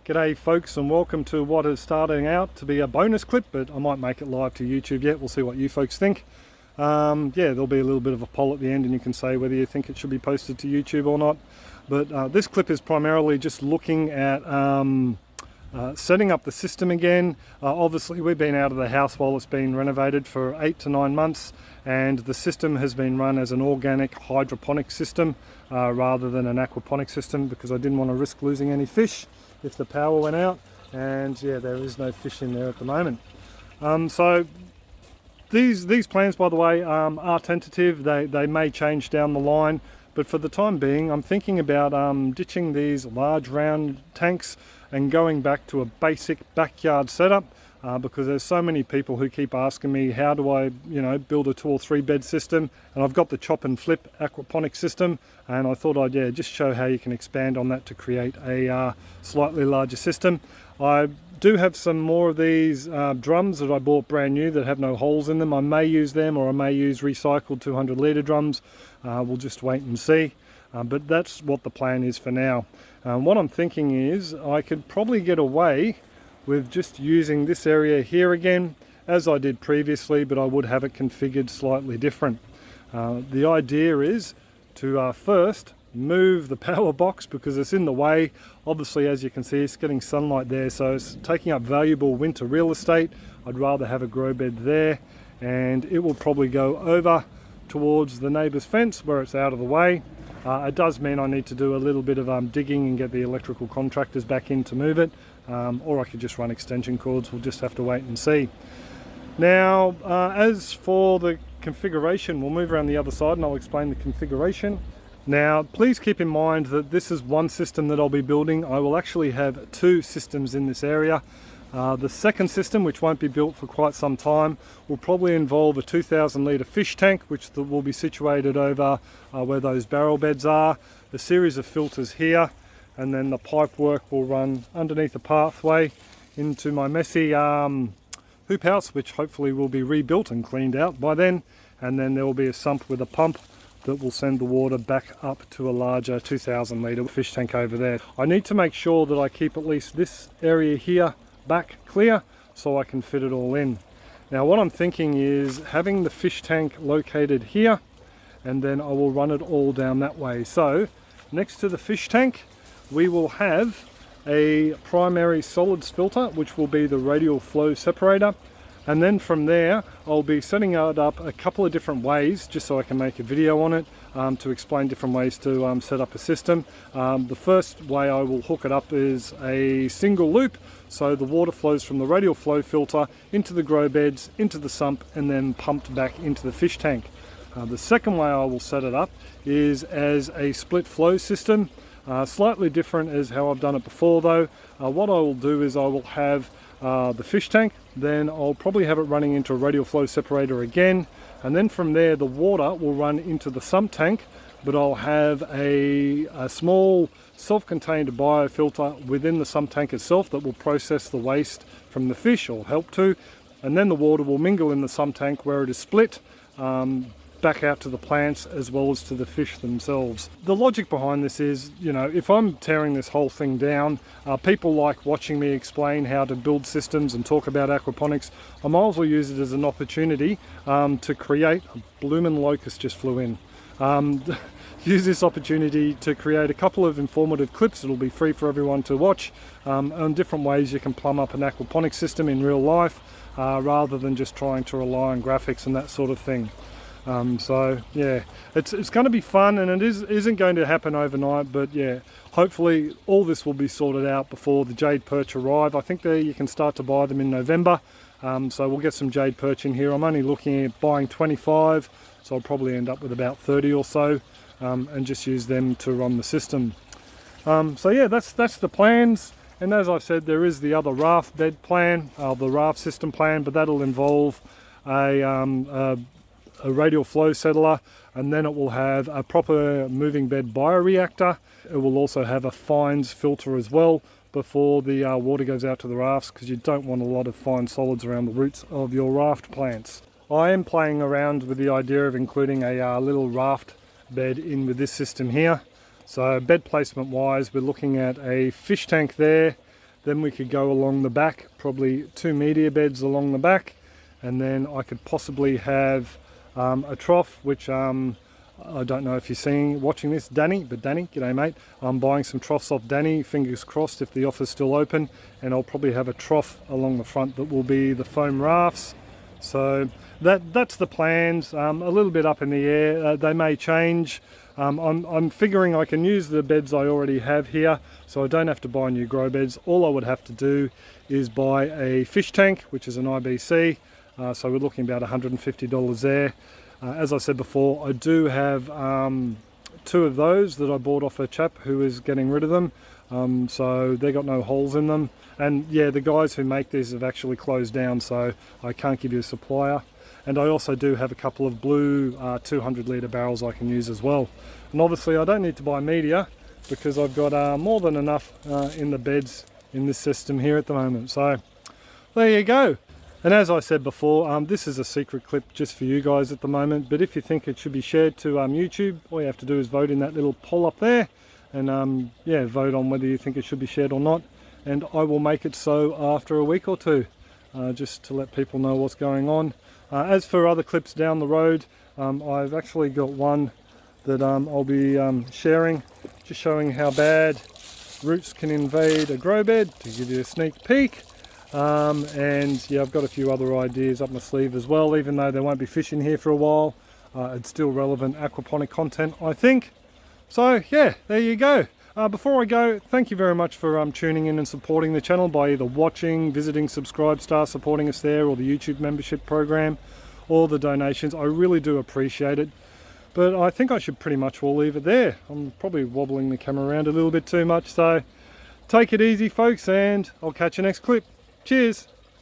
G'day folks, and welcome to what is starting out to be a bonus clip, but I might make it live to YouTube yet. We'll see what you folks think. Yeah, there'll be a little bit of a poll at the end and you can say whether you think it should be posted to YouTube or not. But this clip is primarily just looking at setting up the system again. Obviously we've been out of the house while it's been renovated for 8 to 9 months, and the system has been run as an organic hydroponic system rather than an aquaponic system, because I didn't want to risk losing any fish if the power went out, and yeah, there is no fish in there at the moment. So these plans, by the way, are tentative. They may change down the line, but for the time being I'm thinking about ditching these large round tanks and going back to a basic backyard setup, because there's so many people who keep asking me how do I build a 2 or 3 bed system, and I've got the chop and flip aquaponic system, and I thought I'd just show how you can expand on that to create a slightly larger system. I do have some more of these drums that I bought brand new that have no holes in them. I may use them, or I may use recycled 200 litre drums. We'll just wait and see. But that's what the plan is for now. What I'm thinking is I could probably get away with just using this area here again as I did previously, but I would have it configured slightly different. The idea is to first move the power box because it's in the way. Obviously, as you can see, it's getting sunlight there, so it's taking up valuable winter real estate. I'd rather have a grow bed there, and it will probably go over towards the neighbour's fence where it's out of the way. It does mean I need to do a little bit of digging and get the electrical contractors back in to move it, or I could just run extension cords. We'll just have to wait and see. Now, as for the configuration, we'll move around the other side and I'll explain the configuration. Now, please keep in mind that this is one system that I'll be building. I will actually have 2 systems in this area. The second system, which won't be built for quite some time, will probably involve a 2,000 litre fish tank, which will be situated over where those barrel beds are, a series of filters here, and then the pipe work will run underneath the pathway into my messy hoop house, which hopefully will be rebuilt and cleaned out by then, and then there will be a sump with a pump that will send the water back up to a larger 2,000 litre fish tank over there. I need to make sure that I keep at least this area here back clear so I can fit it all in. Now what I'm thinking is having the fish tank located here, and then I will run it all down that way. So next to the fish tank we will have a primary solids filter, which will be the radial flow separator, and then from there I'll be setting it up a couple of different ways just so I can make a video on it to explain different ways to set up a system. The first way I will hook it up is a single loop, so the water flows from the radial flow filter into the grow beds, into the sump, and then pumped back into the fish tank. The second way I will set it up is as a split flow system. Slightly different as how I've done it before though. What I will do is I will have the fish tank, then I'll probably have it running into a radial flow separator again, and then from there the water will run into the sump tank, but I'll have a small self-contained biofilter within the sump tank itself that will process the waste from the fish, or help to, and then the water will mingle in the sump tank where it is split back out to the plants as well as to the fish themselves. The logic behind this is, if I'm tearing this whole thing down, people like watching me explain how to build systems and talk about aquaponics. I might as well use it as an opportunity to create, a bloomin' locust just flew in. Use this opportunity to create a couple of informative clips that'll be free for everyone to watch on different ways you can plumb up an aquaponics system in real life rather than just trying to rely on graphics and that sort of thing. So yeah, it's going to be fun, and it isn't going to happen overnight, but yeah, hopefully all this will be sorted out before the jade perch arrive. I think you can start to buy them in November, so we'll get some jade perch in here. I'm only looking at buying 25, so I'll probably end up with about 30 or so, and just use them to run the system. So yeah, that's the plans. And as I've said, there is the other raft bed plan, the raft system plan, but that'll involve a radial flow settler, and then it will have a proper moving bed bioreactor. It will also have a fines filter as well before the water goes out to the rafts, because you don't want a lot of fine solids around the roots of your raft plants. I am playing around with the idea of including a little raft bed in with this system here. So bed placement wise, we're looking at a fish tank there, Then we could go along the back, probably 2 media beds along the back, and then I could possibly have a trough, which I don't know if you're watching this, Danny, but Danny, g'day mate. I'm buying some troughs off Danny, fingers crossed if the offer's still open, and I'll probably have a trough along the front that will be the foam rafts. So that's the plans, a little bit up in the air. They may change. I'm figuring I can use the beds I already have here, so I don't have to buy new grow beds. All I would have to do is buy a fish tank, which is an IBC, so we're looking about $150 there. As I said before, I do have 2 of those that I bought off a chap who is getting rid of them, so they got no holes in them. And yeah, the guys who make these have actually closed down, so I can't give you a supplier. And I also do have a couple of blue 200 litre barrels I can use as well. And obviously I don't need to buy media because I've got more than enough in the beds in this system here at the moment. So there you go. And as I said before, this is a secret clip just for you guys at the moment, but if you think it should be shared to YouTube, all you have to do is vote in that little poll up there, and yeah, vote on whether you think it should be shared or not, and I will make it so after a week or two, just to let people know what's going on. As for other clips down the road, I've actually got one that I'll be sharing, just showing how bad roots can invade a grow bed, to give you a sneak peek. And yeah, I've got a few other ideas up my sleeve as well, even though there won't be fish in here for a while. It's still relevant aquaponic content, I think. So yeah, there you go. Before I go, thank you very much for tuning in and supporting the channel by either watching, visiting, subscribe, supporting us there, or the YouTube membership program, or the donations. I really do appreciate it. But I think I should pretty much all leave it there. I'm probably wobbling the camera around a little bit too much, so take it easy folks, and I'll catch you next clip. Cheers!